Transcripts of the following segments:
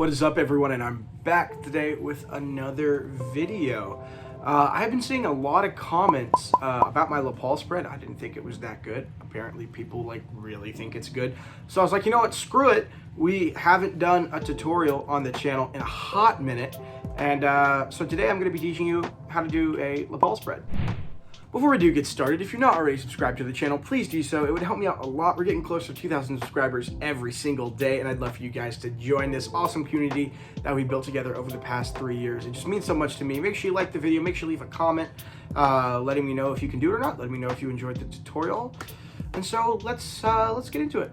What is up, everyone, and I'm back today with another video. I've been seeing a lot of comments about my Lepaul spread. I didn't think it was that good. Apparently people really think it's good. So I was like, you know what, screw it. We haven't done a tutorial on the channel in a hot minute. And so today I'm going to be teaching you how to do a Lepaul spread. Before we do get started, if you're not already subscribed to the channel, please do so. It would help me out a lot. We're getting closer to 2,000 subscribers every single day, and I'd love for you guys to join this awesome community that we built together over the past 3 years. It just means so much to me. Make sure you like the video. Make sure you leave a comment letting me know if you can do it or not. Letting me know if you enjoyed the tutorial. And so let's get into it.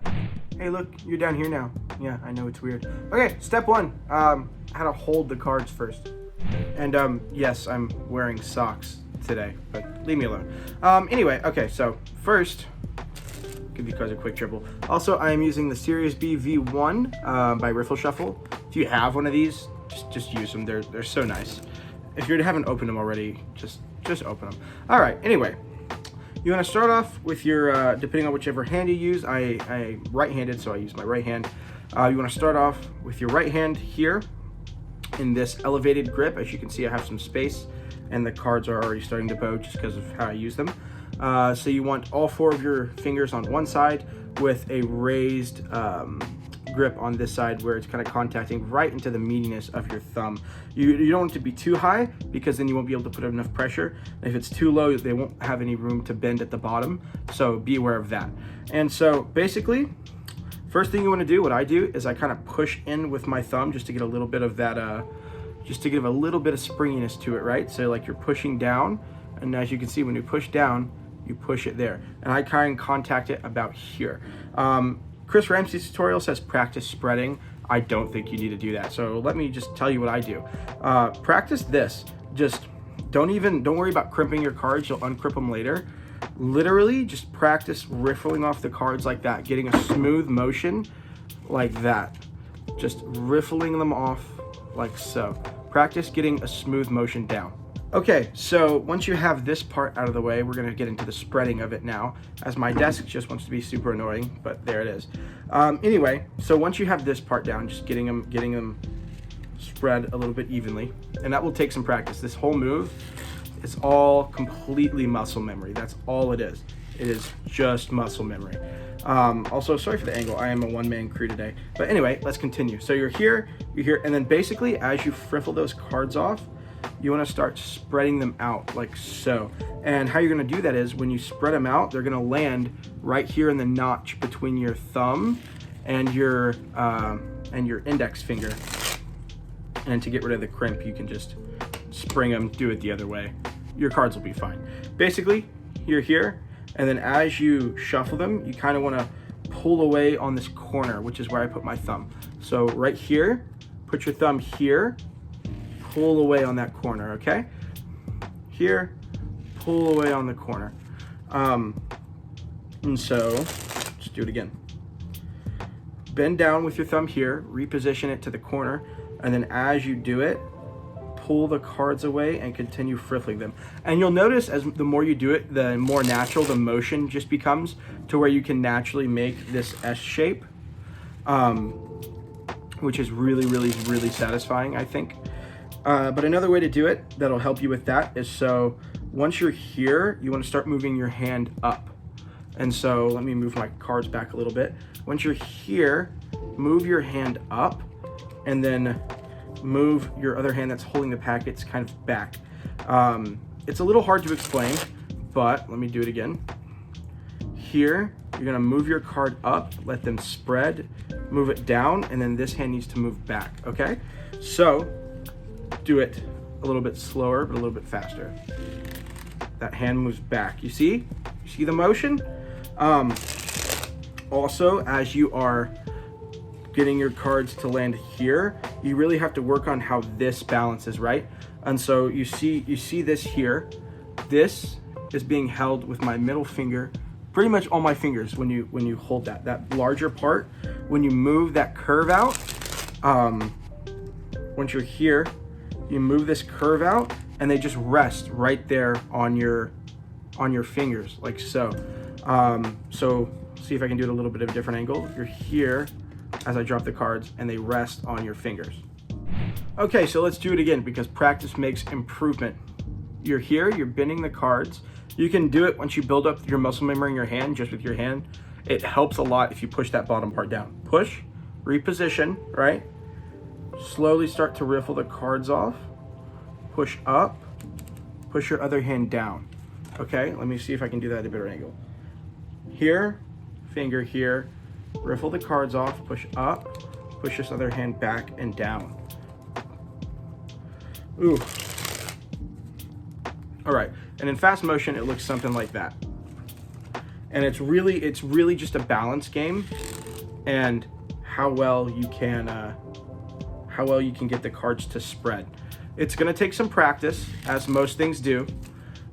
Hey, look, you're down here now. Yeah, I know it's weird. Okay, step one, how to hold the cards first. And yes, I'm wearing socks today, but leave me alone. Anyway, okay, so first, give you guys a quick dribble. Also, I am using the Series B V1 by Riffle Shuffle. If you have one of these, just use them. They're so nice. If you haven't opened them already, just open them. All right. Anyway, you want to start off with your depending on whichever hand you use. I right-handed, so I use my right hand. You want to start off with your right hand here in this elevated grip. As you can see, I have some space, and the cards are already starting to bow just because of how I use them. So you want all 4 of your fingers on one side with a raised grip on this side where it's kind of contacting right into the meatiness of your thumb. You don't want it to be too high because then you won't be able to put enough pressure. If it's too low, they won't have any room to bend at the bottom. So be aware of that. And so basically, first thing you want to do, what I do, is I kind of push in with my thumb just to get a little bit of that just to give a little bit of springiness to it, right? So like you're pushing down, and as you can see, when you push down, you push it there. And I kind of contact it about here. Chris Ramsey's tutorial says practice spreading. I don't think you need to do that. So let me just tell you what I do. Practice this. Just don't worry about crimping your cards. You'll uncrimp them later. Literally just practice riffling off the cards like that, getting a smooth motion like that. Just riffling them off like so. Practice getting a smooth motion down. Okay, so once you have this part out of the way, we're gonna get into the spreading of it now, as my desk just wants to be super annoying, but there it is. Anyway, so once you have this part down, just getting them spread a little bit evenly, and that will take some practice. This whole move is all completely muscle memory. That's all it is. It is just muscle memory. Also, sorry for the angle. I am a one-man crew today. But anyway, let's continue. So you're here, and then basically as you friffle those cards off, you want to start spreading them out like so. And how you're going to do that is when you spread them out, they're going to land right here in the notch between your thumb and your index finger. And to get rid of the crimp, you can just spring them, do it the other way. Your cards will be fine. Basically, you're here, and then as you shuffle them, you kind of want to pull away on this corner, which is where I put my thumb. So right here, put your thumb here, pull away on that corner, okay? Here, pull away on the corner. And so, just do it again. Bend down with your thumb here, reposition it to the corner, and then as you do it, pull the cards away and continue friffling them. And you'll notice as the more you do it, the more natural the motion just becomes to where you can naturally make this S shape, which is really satisfying, I think. But another way to do it that'll help you with that is, so once you're here, you want to start moving your hand up. And so let me move my cards back a little bit. Once you're here, move your hand up, and then move your other hand that's holding the packets kind of back. It's a little hard to explain, but let me do it again. Here, you're gonna move your card up, let them spread, move it down, and then this hand needs to move back, okay? So, do it a little bit slower, but a little bit faster. That hand moves back, you see? You see the motion? Also, as you are getting your cards to land here, you really have to work on how this balances, right? And so you see this here. This is being held with my middle finger, pretty much all my fingers when you hold that larger part. When you move that curve out, once you're here, you move this curve out, and they just rest right there on your fingers, like so. So see if I can do it a little bit of a different angle. You're here, as I drop the cards, and they rest on your fingers. Okay, so let's do it again because practice makes improvement. You're here, you're bending the cards. You can do it once you build up your muscle memory in your hand, just with your hand. It helps a lot if you push that bottom part down. Push, reposition, right? Slowly start to riffle the cards off. Push up, push your other hand down. Okay, let me see if I can do that at a better angle. Here, finger here, riffle the cards off, push up, push this other hand back and down. Ooh. All right, and in fast motion, it looks something like that. And it's really just a balance game, and how well you can get the cards to spread. It's gonna take some practice, as most things do,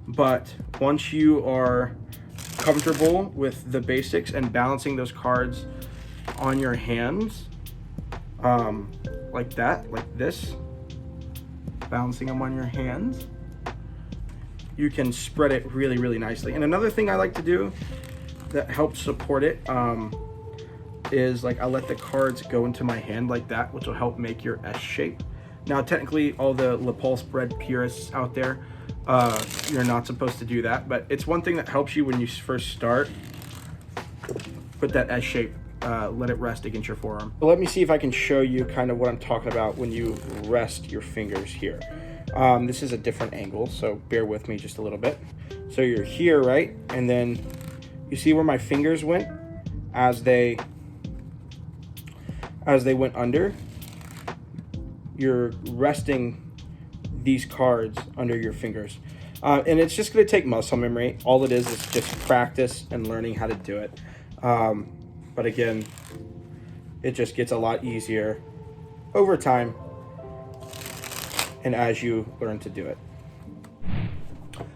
but once you are comfortable with the basics and balancing those cards on your hands, like that, like this, balancing them on your hands, you can spread it really nicely. And another thing I like to do that helps support it is like I let the cards go into my hand like that, which will help make your S shape. Now, technically, all the Lepaul spread purists out there, you're not supposed to do that, but it's one thing that helps you when you first start. Put that S shape, let it rest against your forearm. So let me see if I can show you kind of what I'm talking about when you rest your fingers here. This is a different angle, so bear with me just a little bit. So you're here, right? And then you see where my fingers went as they went under? You're resting these cards under your fingers. And it's just gonna take muscle memory. All it is just practice and learning how to do it. But again, it just gets a lot easier over time and as you learn to do it.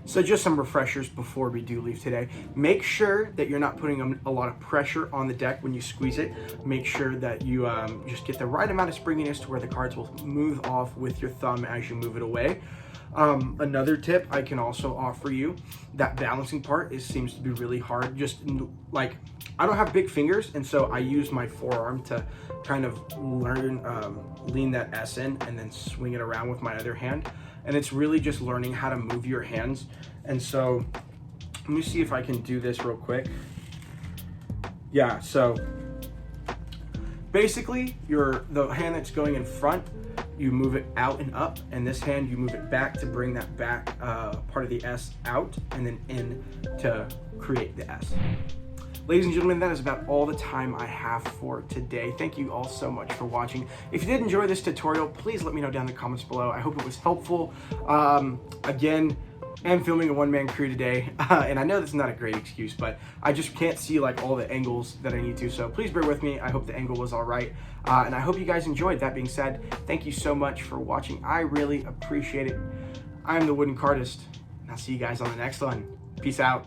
So just some refreshers before we do leave today. Make sure that you're not putting a lot of pressure on the deck when you squeeze it. Make sure that you just get the right amount of springiness to where the cards will move off with your thumb as you move it away. Another tip I can also offer you, that balancing part seems to be really hard. Just like, I don't have big fingers, and so I use my forearm to kind of learn, lean that S in and then swing it around with my other hand. And it's really just learning how to move your hands. And so let me see if I can do this real quick. Yeah, so basically the hand that's going in front, you move it out and up, and this hand you move it back to bring that back part of the S out and then in to create the S. Ladies and gentlemen, that is about all the time I have for today. Thank you all so much for watching. If you did enjoy this tutorial, please let me know down in the comments below. I hope it was helpful. Again, I'm filming a one-man crew today, and I know that's not a great excuse, but I just can't see like all the angles that I need to, so please bear with me. I hope the angle was all right, and I hope you guys enjoyed. That being said, thank you so much for watching. I really appreciate it. I'm the Wooden Cardist, and I'll see you guys on the next one. Peace out.